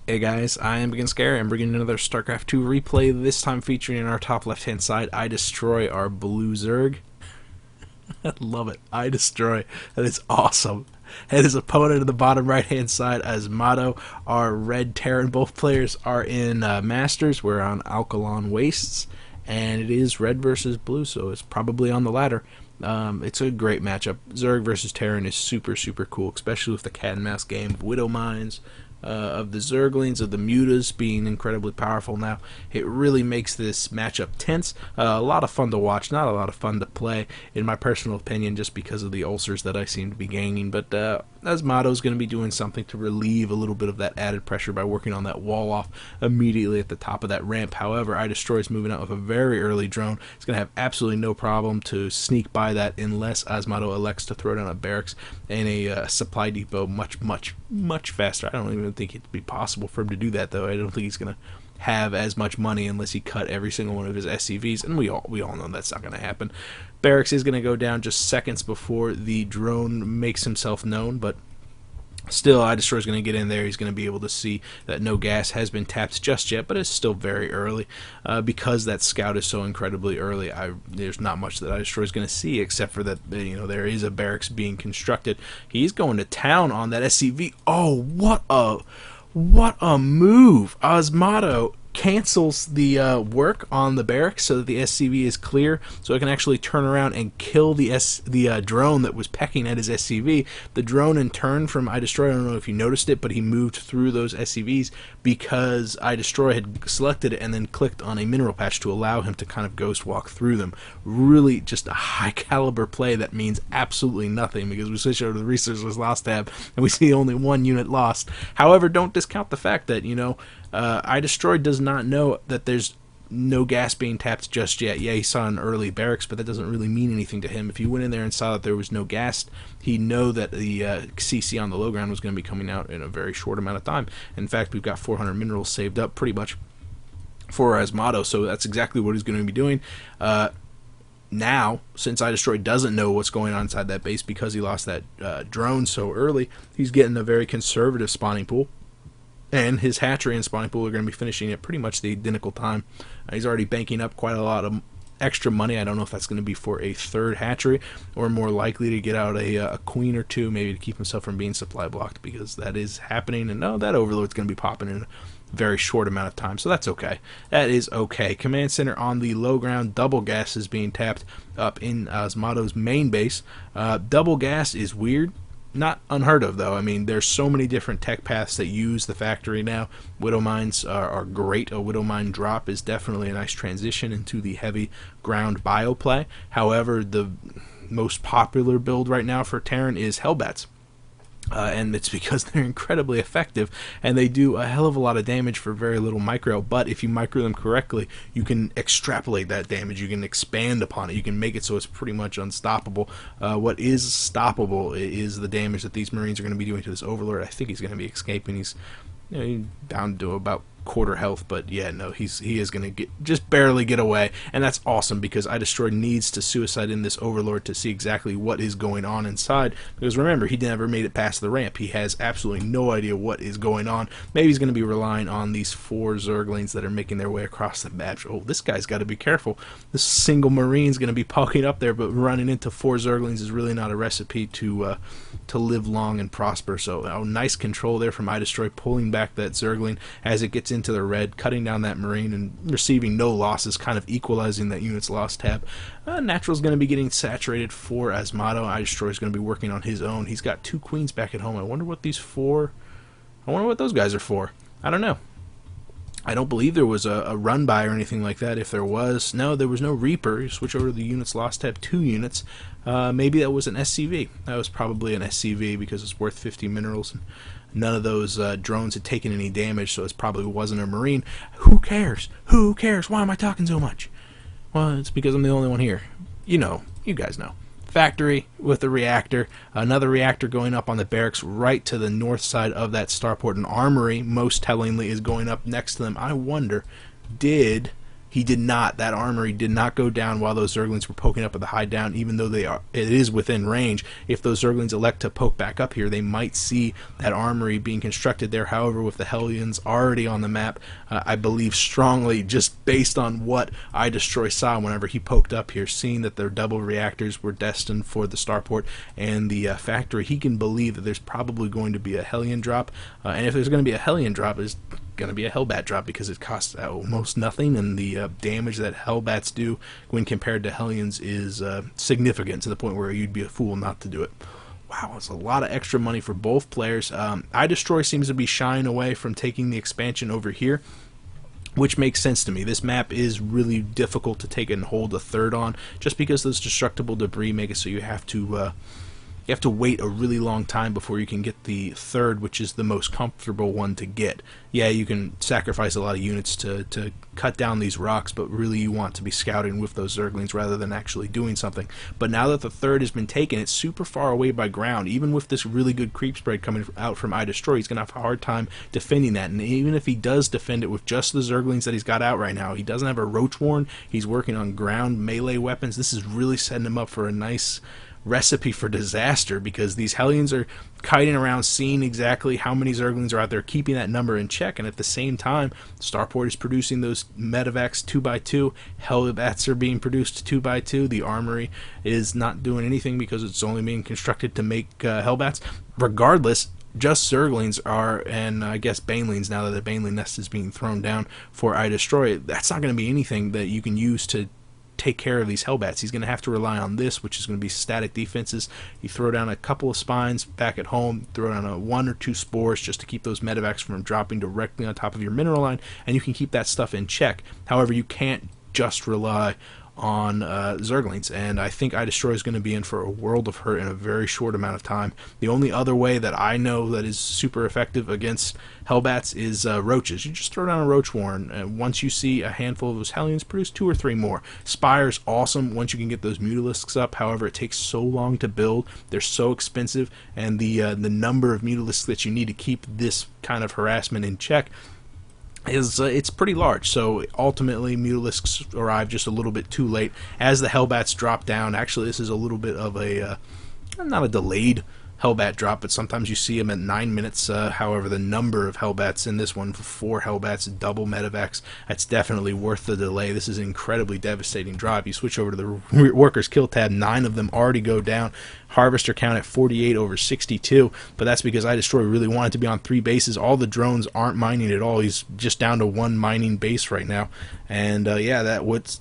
Hey guys, I am Ibigandscary. I'm bringing another StarCraft 2 replay, this time featuring in our top left hand side, iDestroy, our blue Zerg. I love it. iDestroy. That is awesome. And his opponent in the bottom right hand side, AZAMATO, our red Terran. Both players are in Masters. We're on Alkaline Wastes, and it is red versus blue, so it's probably on the ladder. It's a great matchup. Zerg versus Terran is super cool, especially with the cat and mouse game of Widow Mines, of the Zerglings, of the Mutas being incredibly powerful now. It really makes this matchup tense. A lot of fun to watch, not a lot of fun to play, in my personal opinion, just because of the ulcers that I seem to be gaining. But AZAMATO is going to be doing something to relieve a little bit of that added pressure by working on that wall off immediately at the top of that ramp. However, iDestroy is moving out with a very early drone. It's going to have absolutely no problem to sneak by that unless AZAMATO elects to throw down a barracks and a supply depot much faster. I don't even think it'd be possible for him to do that, though. I don't think he's going to have as much money unless he cut every single one of his SCVs, and we all know that's not going to happen. Barracks is going to go down just seconds before the drone makes himself known, but still, iDestroy is going to get in there. He's going to be able to see that no gas has been tapped just yet, but it's still very early. Because that scout is so incredibly early, there's not much that iDestroy is going to see, except for that there is a barracks being constructed. He's going to town on that SCV. Oh, what a move! AZAMATO cancels the work on the barracks so that the SCV is clear, so it can actually turn around and kill the drone that was pecking at his SCV. The drone, in turn, from iDestroy, I don't know if you noticed it, but he moved through those SCVs because iDestroy had selected it and then clicked on a mineral patch to allow him to kind of ghost walk through them. Really just a high caliber play that means absolutely nothing, because we switch over to the resources lost tab and we see only one unit lost. However, don't discount the fact that iDestroy does not know that there's no gas being tapped just yet. Yeah, he saw an early barracks, but that doesn't really mean anything to him. If he went in there and saw that there was no gas, he'd know that the CC on the low ground was going to be coming out in a very short amount of time. In fact, we've got 400 minerals saved up pretty much for AZAMATO, so that's exactly what he's going to be doing. Now, since iDestroy doesn't know what's going on inside that base because he lost that drone so early, he's getting a very conservative spawning pool. And his hatchery and spawning pool are going to be finishing at pretty much the identical time. He's already banking up quite a lot of extra money. I don't know if that's going to be for a third hatchery, or more likely to get out a queen or two, maybe to keep himself from being supply blocked, because that is happening. And no, that overload's going to be popping in a very short amount of time, so that's okay. That is okay. Command center on the low ground, double gas is being tapped up in AZAMATO's main base. Double gas is weird. Not unheard of, though. I mean, there's so many different tech paths that use the factory now. Widow Mines are great. A Widow Mine drop is definitely a nice transition into the heavy ground bio play. However, the most popular build right now for Terran is Hellbats. And it's because they're incredibly effective, and they do a hell of a lot of damage for very little micro. But if you micro them correctly, you can extrapolate that damage. You can expand upon it. You can make it so it's pretty much unstoppable. What is stoppable is the damage that these Marines are going to be doing to this Overlord. I think he's going to be escaping. He's down to about quarter health, but yeah, no, he is going to just barely get away, and that's awesome, because iDestroy needs to suicide in this Overlord to see exactly what is going on inside, because remember, he never made it past the ramp. He has absolutely no idea what is going on. Maybe he's going to be relying on these 4 Zerglings that are making their way across the map. Oh, this guy's got to be careful. This single Marine's going to be poking up there, but running into 4 Zerglings is really not a recipe to live long and prosper. So nice control there from iDestroy, pulling back that Zergling as it gets into the red, cutting down that Marine and receiving no losses, kind of equalizing that unit's loss tab. Natural's going to be getting saturated for AZAMATO. iDestroy is going to be working on his own. He's got 2 queens back at home. I wonder what these 4... I wonder what those guys are for. I don't know. I don't believe there was a run by or anything like that. If there was, no, there was no Reaper. You switch over to the units lost tab, 2 units. Maybe that was an SCV. That was probably an SCV because it's worth 50 minerals. And none of those drones had taken any damage, so it probably wasn't a Marine. Who cares? Who cares? Why am I talking so much? Well, it's because I'm the only one here. You guys know. Factory with a reactor, another reactor going up on the barracks right to the north side of that starport. An armory, most tellingly, is going up next to them. I wonder, did He did not. That armory did not go down while those Zerglings were poking up at the high down, even though it is within range. If those Zerglings elect to poke back up here, they might see that armory being constructed there. However, with the Hellions already on the map, I believe strongly, just based on what iDestroy saw whenever he poked up here, seeing that their double reactors were destined for the starport and the factory, he can believe that there's probably going to be a Hellion drop. And if there's going to be a Hellion drop, there's going to be a Hellbat drop, because it costs almost nothing, and the damage that Hellbats do when compared to Hellions is significant, to the point where you'd be a fool not to do it. Wow, it's a lot of extra money for both players. iDestroy seems to be shying away from taking the expansion over here, which makes sense to me. This map is really difficult to take and hold a third on, just because those destructible debris make it so you have to wait a really long time before you can get the third, which is the most comfortable one to get. Yeah, you can sacrifice a lot of units to cut down these rocks, but really you want to be scouting with those Zerglings rather than actually doing something. But now that the third has been taken, it's super far away by ground. Even with this really good creep spread coming out from iDestroy, he's going to have a hard time defending that. And even if he does defend it with just the Zerglings that he's got out right now, he doesn't have a Roach Warren, he's working on ground melee weapons. This is really setting him up for a nice recipe for disaster, because these Hellions are kiting around, seeing exactly how many Zerglings are out there, keeping that number in check, and at the same time, Starport is producing those medevacs 2x2, Hellbats are being produced 2x2, the armory is not doing anything because it's only being constructed to make Hellbats. Regardless, just Zerglings are, and I guess Banelings, now that the Baneling nest is being thrown down for iDestroy, that's not going to be anything that you can use to take care of these Hellbats. He's going to have to rely on this, which is going to be static defenses. You throw down a couple of spines back at home, throw down a 1 or 2 spores just to keep those medevacs from dropping directly on top of your mineral line, and you can keep that stuff in check. However, you can't just rely on Zerglings, and I think iDestroy is going to be in for a world of hurt in a very short amount of time. The only other way that I know that is super effective against Hellbats is roaches. You just throw down a Roach Warren, and once you see a handful of those Hellions, produce 2 or 3 more. Spire's awesome once you can get those Mutalisks up. However, it takes so long to build, they're so expensive, and the number of Mutalisks that you need to keep this kind of harassment in check is it's pretty large. So ultimately Mutalisks arrive just a little bit too late as the Hellbats drop down. Actually, this is a little bit of a not a delayed Hellbat drop, but sometimes you see them at 9 minutes. However, the number of Hellbats in this one, 4 Hellbats, double medevacs, that's definitely worth the delay. This is an incredibly devastating drop. You switch over to the workers kill tab, 9 of them already go down. Harvester count at 48 over 62, but that's because iDestroy really wanted to be on 3 bases. All the drones aren't mining at all. He's just down to 1 mining base right now, and yeah, that what's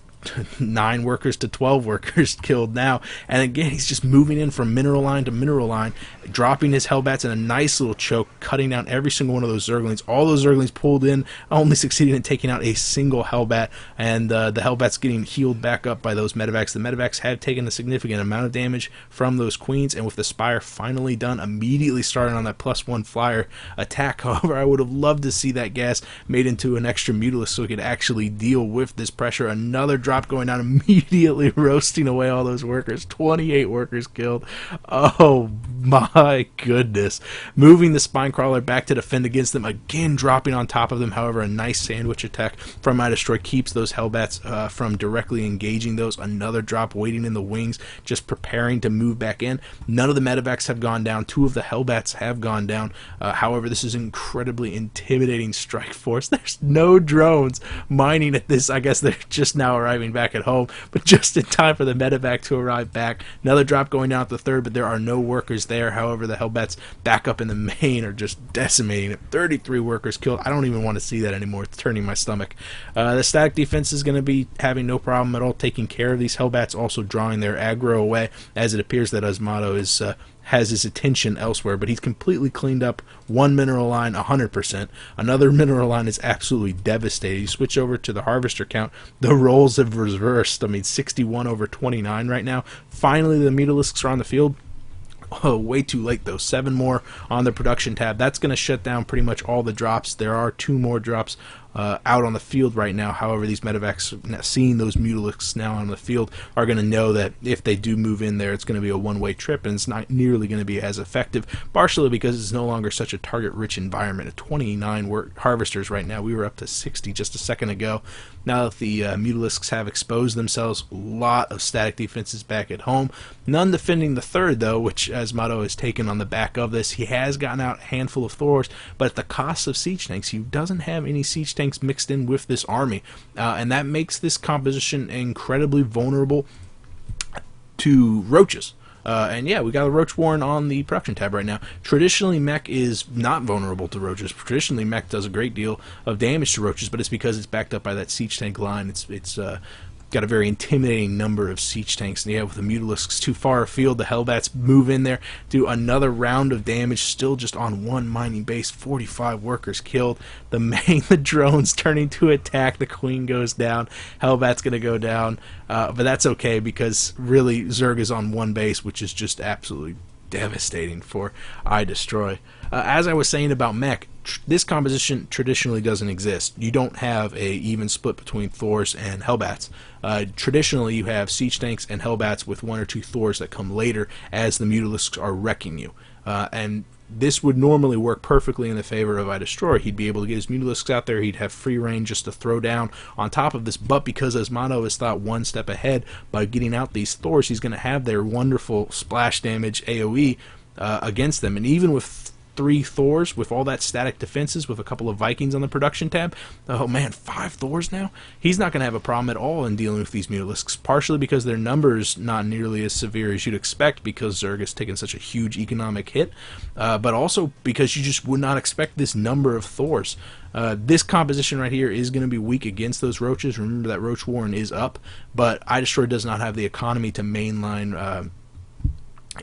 9 workers to 12 workers killed now. And again, he's just moving in from mineral line to mineral line, dropping his Hellbats in a nice little choke, cutting down every single one of those Zerglings. All those Zerglings pulled in, only succeeded in taking out a single Hellbat, and the Hellbats getting healed back up by those medevacs. The medevacs have taken a significant amount of damage from those queens, and with the Spire finally done, immediately starting on that +1 flyer attack. However, I would have loved to see that gas made into an extra Mutalisk so it could actually deal with this pressure. Another drop going down, immediately roasting away all those workers. 28 workers killed. Oh my goodness. Moving the Spinecrawler back to defend against them, again dropping on top of them. However, a nice sandwich attack from iDestroy keeps those Hellbats from directly engaging those. Another drop waiting in the wings, just preparing to move back in. None of the medevacs have gone down. 2 of the Hellbats have gone down. However, this is an incredibly intimidating strike force. There's no drones mining at this. I guess they're just now arriving back at home, but just in time for the medevac to arrive back. Another drop going down at the 3rd, but there are no workers there. However, the Hellbats back up in the main are just decimating it. 33 workers killed. I don't even want to see that anymore. It's turning my stomach. The static defense is going to be having no problem at all taking care of these Hellbats, also drawing their aggro away, as it appears that AZAMATO is has his attention elsewhere, but he's completely cleaned up 1 mineral line 100%. Another mineral line is absolutely devastated. You switch over to the harvester count, the roles have reversed. I mean, 61 over 29 right now. Finally, the Mutalisks are on the field. Oh, way too late though. 7 more on the production tab. That's going to shut down pretty much all the drops. There are 2 more drops out on the field right now. However, these medevacs, seeing those Mutalisks now on the field, are going to know that if they do move in there, it's going to be a one-way trip, and it's not nearly going to be as effective, partially because it's no longer such a target-rich environment. At 29 harvesters right now, we were up to 60 just a second ago. Now that the Mutalisks have exposed themselves, a lot of static defenses back at home. None defending the third, though, which AZAMATO has taken on the back of this. He has gotten out a handful of Thors, but at the cost of siege tanks. He doesn't have any siege tanks mixed in with this army, and that makes this composition incredibly vulnerable to roaches. And yeah, we got a Roach Warren on the production tab right now. Traditionally, mech is not vulnerable to roaches. Traditionally, mech does a great deal of damage to roaches, but it's because it's backed up by that siege tank line. It's got a very intimidating number of siege tanks, and yeah, with the Mutalisks too far afield, the Hellbats move in there, do another round of damage, still just on one mining base, 45 workers killed. The drones turning to attack, the Queen goes down, Hellbat's gonna go down, but that's okay, because really Zerg is on one base, which is just absolutely devastating for iDestroy. As I was saying about mech, this composition traditionally doesn't exist. You don't have a even split between Thors and Hellbats. Traditionally, you have siege tanks and Hellbats with one or two Thors that come later as the Mutalisks are wrecking you. And this would normally work perfectly in the favor of iDestroy. He'd be able to get his Mutalisks out there, he'd have free reign just to throw down on top of this, but because AZAMATO has thought one step ahead by getting out these Thors, he's going to have their wonderful splash damage AoE against them. And even with 3 Thors, with all that static defenses, with a couple of Vikings on the production tab, oh man, 5 Thors now? He's not going to have a problem at all in dealing with these Mutalisks, partially because their numbers not nearly as severe as you'd expect, because Zerg has taken such a huge economic hit, but also because you just would not expect this number of Thors. This composition right here is going to be weak against those roaches. Remember that Roach Warren is up, but iDestroy does not have the economy to mainline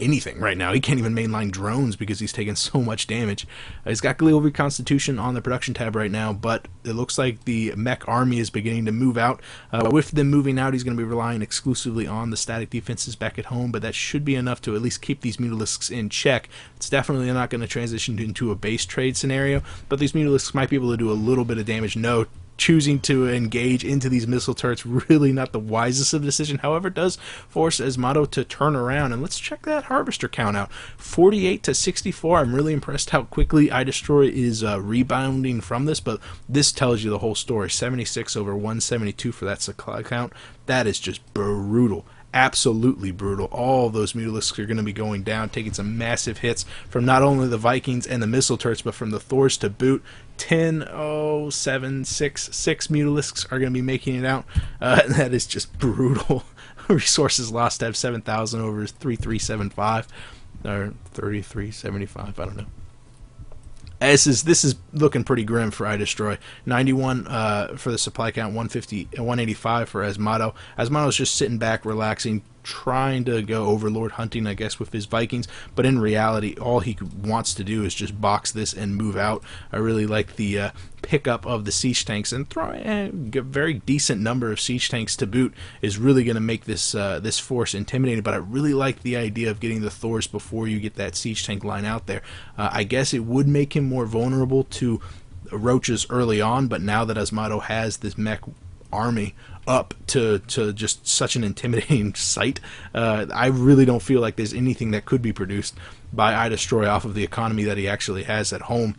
anything right now. He can't even mainline drones because he's taking so much damage. He's got Glial Reconstitution on the production tab right now, but it looks like the mech army is beginning to move out. With them moving out, he's going to be relying exclusively on the static defenses back at home, but that should be enough to at least keep these Mutalisks in check. It's definitely not going to transition into a base trade scenario, but these Mutalisks might be able to do a little bit of damage. No, choosing to engage into these missile turrets, really not the wisest of decision. However, it does force AZAMATO to turn around, and let's check that harvester count out. 48 to 64. I'm really impressed how quickly iDestroy is rebounding from this, but this tells you the whole story. 76 over 172 for that supply count. That is just brutal. Absolutely brutal. All those Mutalisks are going to be going down, taking some massive hits from not only the Vikings and the missile turrets, but from the Thors to boot. 10, 7, 6 Mutalisks are going to be making it out. That is just brutal. Resources lost to have 7,000 over 3375 or 3375. I don't know. This is looking pretty grim for iDestroy. 91 for the supply count, 150, 185 for AZAMATO. AZAMATO's just sitting back, relaxing, trying to go Overlord hunting, I guess, with his Vikings, but in reality, all he wants to do is just box this and move out. I really like the pickup of the siege tanks, and throwing a very decent number of siege tanks to boot is really going to make this this force intimidating, but I really like the idea of getting the Thors before you get that siege tank line out there. I guess it would make him more vulnerable to roaches early on, but now that AZAMATO has this mech army up to just such an intimidating sight, I really don't feel like there's anything that could be produced by iDestroy off of the economy that he actually has at home.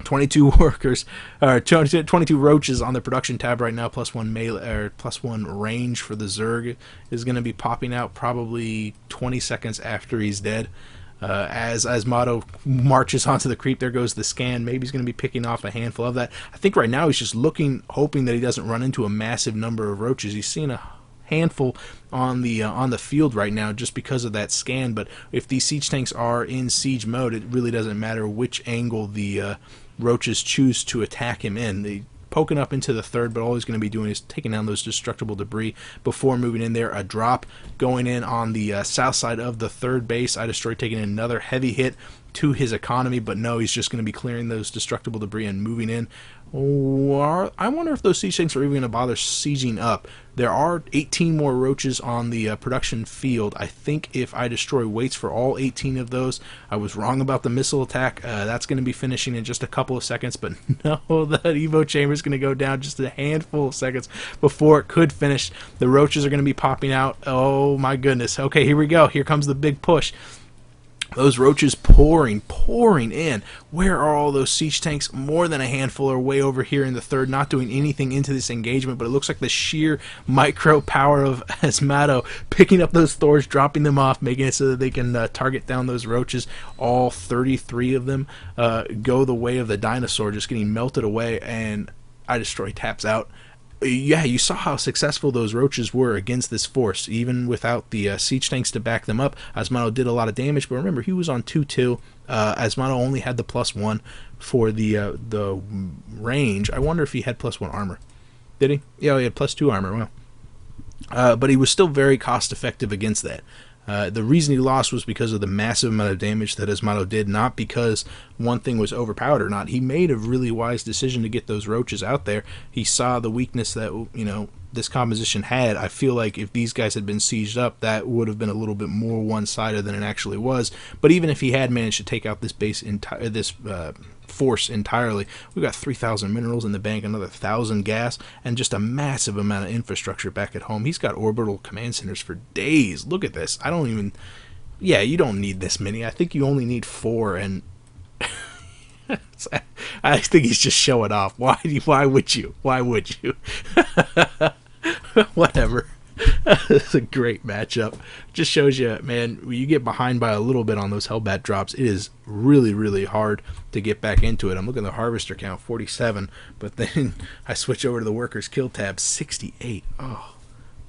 22 workers, or 22 roaches on the production tab right now, +1 melee, or +1 range for the Zerg is going to be popping out probably 20 seconds after he's dead. As AZAMATO marches onto the creep, there goes the scan. Maybe he's going to be picking off a handful of that. I think right now he's just looking, hoping that he doesn't run into a massive number of roaches. He's seeing a handful on the field right now just because of that scan, but if these siege tanks are in siege mode, it really doesn't matter which angle the roaches choose to attack him in. They poking up into the third, but all he's going to be doing is taking down those destructible debris before moving in there. A drop going in on the south side of the third base. iDestroy taking another heavy hit to his economy, but no, he's just going to be clearing those destructible debris and moving in. Or I wonder if those siege tanks are even going to bother sieging up. There are 18 more roaches on the production field. I think if iDestroy waits for all 18 of those, I was wrong about the missile attack. That's going to be finishing in just a couple of seconds, but no, the Evo chamber is going to go down just a handful of seconds before it could finish. The roaches are going to be popping out. Oh my goodness. Okay, here we go. Here comes the big push. Those roaches pouring in. Where are all those siege tanks? More than a handful are way over here in the third, not doing anything into this engagement, but it looks like the sheer micro power of AZAMATO picking up those Thors, dropping them off, making it so that they can target down those roaches. All 33 of them go the way of the dinosaur, just getting melted away, and iDestroy taps out. Yeah, you saw how successful those roaches were against this force, even without the siege tanks to back them up. AZAMATO did a lot of damage, but remember, he was on 2-2. AZAMATO only had the +1 for the range. I wonder if he had +1 armor. Did he? Yeah, he had +2 armor. Well, but he was still very cost-effective against that. The reason he lost was because of the massive amount of damage that AZAMATO did, not because one thing was overpowered or not. He made a really wise decision to get those roaches out there. He saw the weakness that, you know, this composition had. I feel like if these guys had been sieged up, that would have been a little bit more one-sided than it actually was. But even if he had managed to take out this force entirely, we got 3,000 minerals in the bank, another 1,000 gas, and just a massive amount of infrastructure back at home. He's got orbital command centers for days. Look at this. I don't even... Yeah, you don't need this many. I think you only need 4, and... I think he's just showing off. Why would you? Why would you? Whatever. It's a great matchup. Just shows you, man, when you get behind by a little bit on those Hellbat drops, it is really, really hard to get back into it. I'm looking at the harvester count, 47, but then I switch over to the workers kill tab, 68. Oh,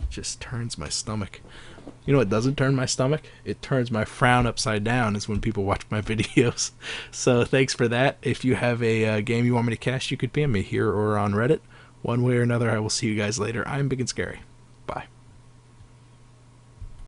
it just turns my stomach. You know what doesn't turn my stomach? It turns my frown upside down is when people watch my videos. So thanks for that. If you have a game you want me to cast, you could PM me here or on Reddit. One way or another, I will see you guys later. I'm Ibigandscary. Bye.